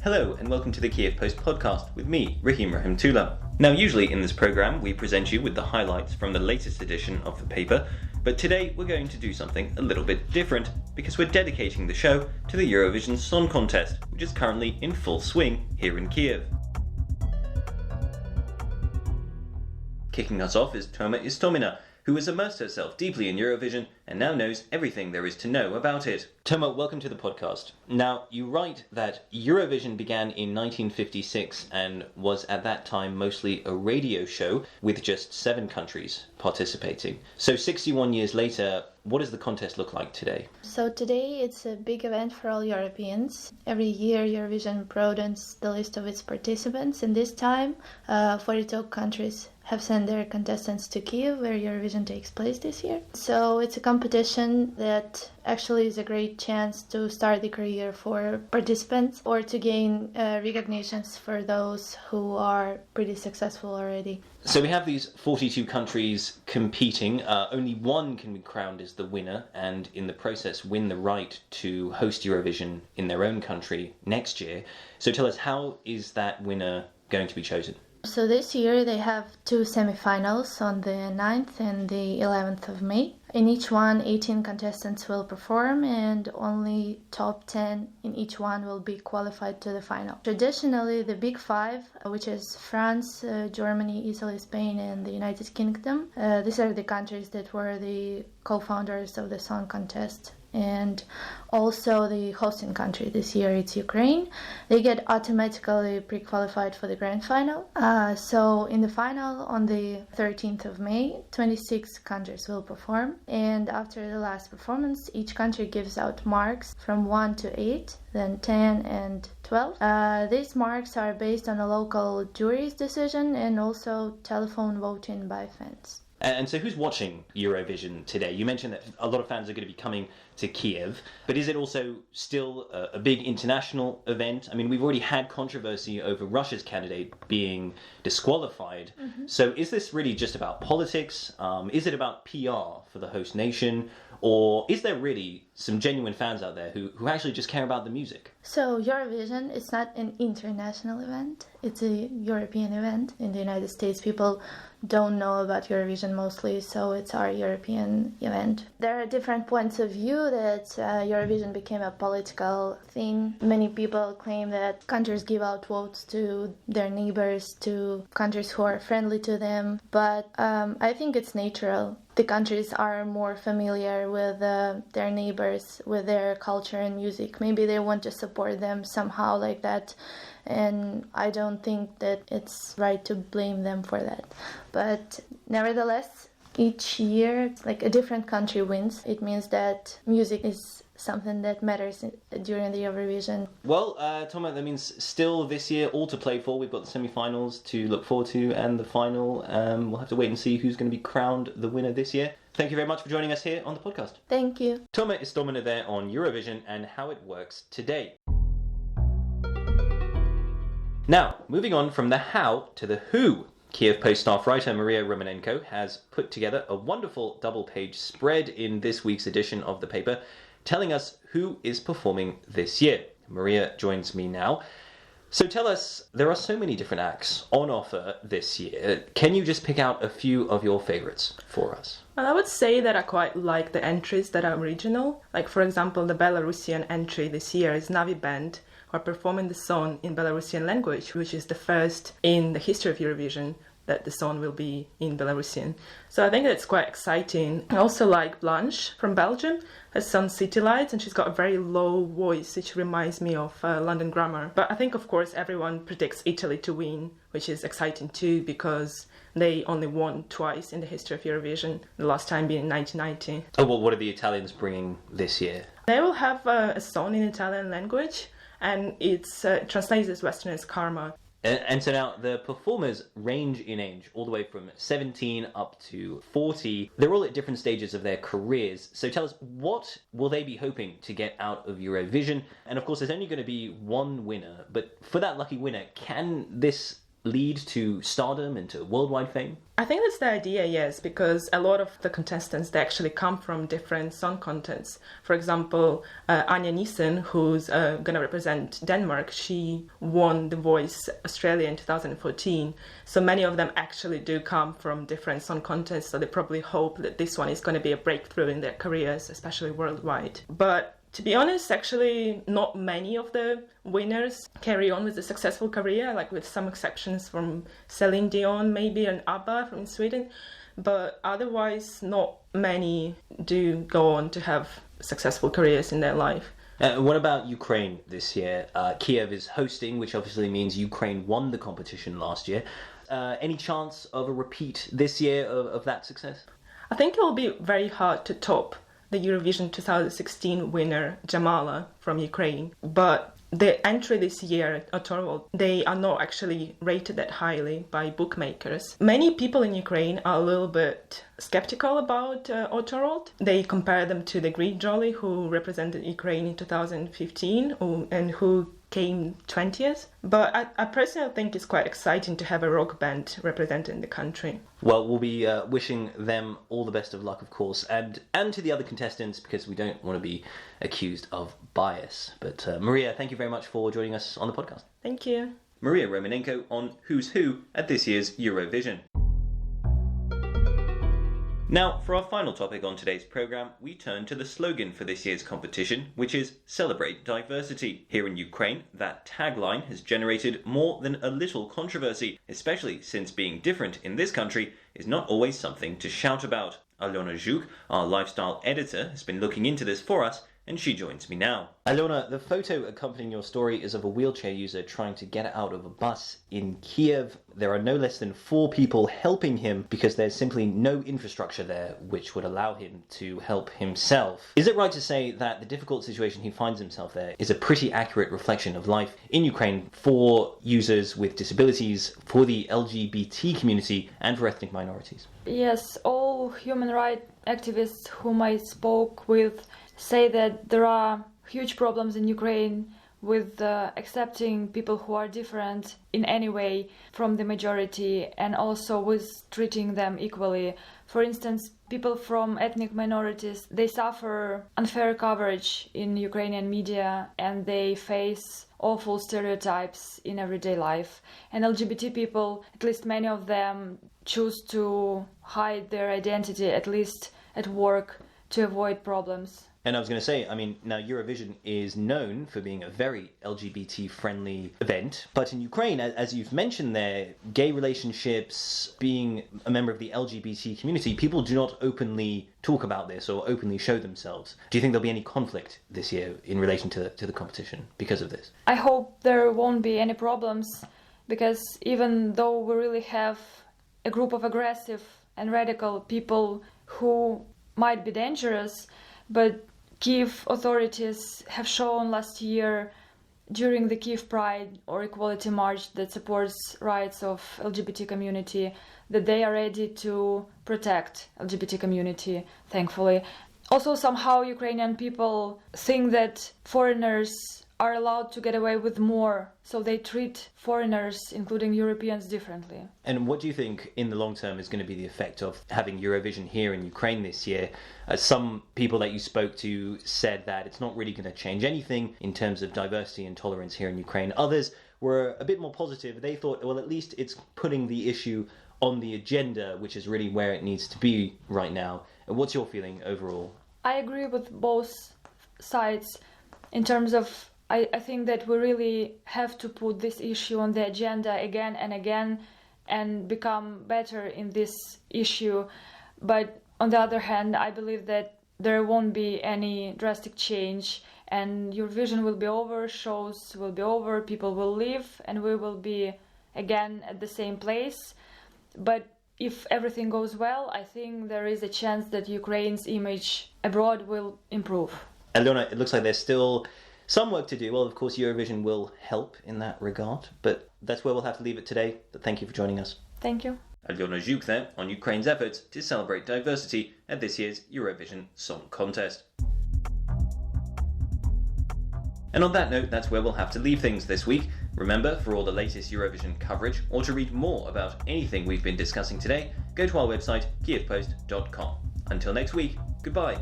Hello and welcome to the Kyiv Post podcast with me, Rahim Rahemtulla. Now usually in this programme we present you with the highlights from the latest edition of the paper, but today we're going to do something a little bit different because we're dedicating the show to the Eurovision Song Contest, which is currently in full swing here in Kyiv. Kicking us off is Toma Istomina, who has immersed herself deeply in Eurovision and now knows everything there is to know about it. Toma, welcome to the podcast. Now, you write that Eurovision began in 1956 and was at that time mostly a radio show with just 7 countries participating. So 61 years later, what does the contest look like today? So today it's a big event for all Europeans. Every year Eurovision broadens the list of its participants, and this time 42 countries have sent their contestants to Kyiv, where Eurovision takes place this year. So it's a competition that actually is a great chance to start the career for participants or to gain recognitions for those who are pretty successful already. So we have these 42 countries competing. Only one can be crowned as the winner and in the process win the right to host Eurovision in their own country next year. So tell us, how is that winner going to be chosen? So this year they have 2 semi-finals on the 9th and the 11th of May. In each one, 18 contestants will perform and only top 10 in each one will be qualified to the final. Traditionally, the Big Five, which is France, Germany, Italy, Spain and the United Kingdom, these are the countries that were the co-founders of the song contest. And also the hosting country this year, it's Ukraine. They get automatically pre-qualified for the grand final. So in the final on the 13th of May, 26 countries will perform. And after the last performance, each country gives out marks from 1 to 8, then 10 and 12. These marks are based on a local jury's decision and also telephone voting by fans. And so who's watching Eurovision today? You mentioned that a lot of fans are going to be coming to Kyiv, but is it also still a big international event? I mean, we've already had controversy over Russia's candidate being disqualified. Mm-hmm. So is this really just about politics? Is it about PR for the host nation? Or is there really some genuine fans out there who actually just care about the music? So Eurovision is not an international event. It's a European event. In the United States, people don't know about Eurovision mostly, so it's our European event. There are different points of view that Eurovision became a political thing. Many people claim that countries give out votes to their neighbors, to countries who are friendly to them, but I think it's natural. The countries are more familiar with their neighbors, with their culture and music. Maybe they want to support them somehow like that. And I don't think that it's right to blame them for that. But nevertheless, each year, like a different country wins. It means that music is something that matters during the Eurovision. Well, Toma, that means still this year all to play for. We've got the semi-finals to look forward to and the final. We'll have to wait and see who's going to be crowned the winner this year. Thank you very much for joining us here on the podcast. Thank you. Toma Istomina there on Eurovision and how it works today. Now, moving on from the how to the who. Kyiv Post staff writer Maria Ramon has put together a wonderful double-page spread in this week's edition of the paper, telling us who is performing this year. Maria joins me now. So tell us, there are so many different acts on offer this year. Can you just pick out a few of your favourites for us? Well, I would say that I quite like the entries that are original. Like, for example, the Belarusian entry this year is Navi Band, who are performing the song in Belarusian language, which is the first in the history of Eurovision that the song will be in Belarusian. So I think that's quite exciting. I also like Blanche from Belgium, her song City Lights, and she's got a very low voice, which reminds me of London Grammar. But I think, of course, everyone predicts Italy to win, which is exciting too, because they only won twice in the history of Eurovision, the last time being in 1990. Oh, well, what are the Italians bringing this year? They will have a song in Italian language, and it's translated as Western as Karma. And so now the performers range in age all the way from 17 up to 40. They're all at different stages of their careers. So tell us, what will they be hoping to get out of Eurovision? And of course, there's only going to be one winner. But for that lucky winner, can this lead to stardom and to worldwide fame? I think that's the idea, yes, because a lot of the contestants, they actually come from different song contests. For example, Anja Nissen, who's going to represent Denmark, she won The Voice Australia in 2014. So many of them actually do come from different song contests, so they probably hope that this one is going to be a breakthrough in their careers, especially worldwide. But to be honest, actually, not many of the winners carry on with a successful career, like with some exceptions from Celine Dion, maybe, and ABBA from Sweden. But otherwise, not many do go on to have successful careers in their life. What about Ukraine this year? Kyiv is hosting, which obviously means Ukraine won the competition last year. Any chance of a repeat this year of that success? I think it will be very hard to top the Eurovision 2016 winner Jamala from Ukraine. But the entry this year at Torvald, they are not actually rated that highly by bookmakers. Many people in Ukraine are a little bit skeptical about Torvald. They compare them to the Greek Jolly, who represented Ukraine in 2015 and who came 20th. But I personally think it's quite exciting to have a rock band representing the country. Well, we'll be wishing them all the best of luck, of course, and to the other contestants, because we don't want to be accused of bias. But Maria, thank you very much for joining us on the podcast. Thank you. Maria Ramon on Who's Who at this year's Eurovision. Now, for our final topic on today's programme, we turn to the slogan for this year's competition, which is Celebrate Diversity. Here in Ukraine, that tagline has generated more than a little controversy, especially since being different in this country is not always something to shout about. Alona Zhuk, our lifestyle editor, has been looking into this for us, and she joins me now. Alona, the photo accompanying your story is of a wheelchair user trying to get out of a bus in Kyiv. There are no less than 4 people helping him because there's simply no infrastructure there which would allow him to help himself. Is it right to say that the difficult situation he finds himself there is a pretty accurate reflection of life in Ukraine for users with disabilities, for the LGBT community, and for ethnic minorities? Yes, all human rights activists whom I spoke with say that there are huge problems in Ukraine with accepting people who are different in any way from the majority, and also with treating them equally. For instance, people from ethnic minorities, they suffer unfair coverage in Ukrainian media and they face awful stereotypes in everyday life. And LGBT people, at least many of them, choose to hide their identity, at least at work, to avoid problems. And I was going to say, I mean, now Eurovision is known for being a very LGBT-friendly event, but in Ukraine, as you've mentioned there, gay relationships, being a member of the LGBT community, people do not openly talk about this or openly show themselves. Do you think there'll be any conflict this year in relation to the competition because of this? I hope there won't be any problems, because even though we really have a group of aggressive and radical people who might be dangerous, but Kyiv authorities have shown last year during the Kyiv Pride or Equality March that supports rights of LGBT community that they are ready to protect LGBT community, thankfully. Also, somehow Ukrainian people think that foreigners are allowed to get away with more, so they treat foreigners, including Europeans, differently. And what do you think in the long term is going to be the effect of having Eurovision here in Ukraine this year? Some people that you spoke to said that it's not really going to change anything in terms of diversity and tolerance here in Ukraine. Others were a bit more positive. They thought, well, at least it's putting the issue on the agenda, which is really where it needs to be right now. What's your feeling overall? I agree with both sides in terms of I think that we really have to put this issue on the agenda again and again and become better in this issue. But on the other hand, I believe that there won't be any drastic change and Eurovision will be over, shows will be over, people will leave, and we will be again at the same place. But if everything goes well, I think there is a chance that Ukraine's image abroad will improve. Alona, it looks like there's still some work to do. Well, of course, Eurovision will help in that regard, but that's where we'll have to leave it today. But thank you for joining us. Thank you. Alona Zhuk there on Ukraine's efforts to celebrate diversity at this year's Eurovision Song Contest. And on that note, that's where we'll have to leave things this week. Remember, for all the latest Eurovision coverage, or to read more about anything we've been discussing today, go to our website, kyivpost.com. Until next week, goodbye.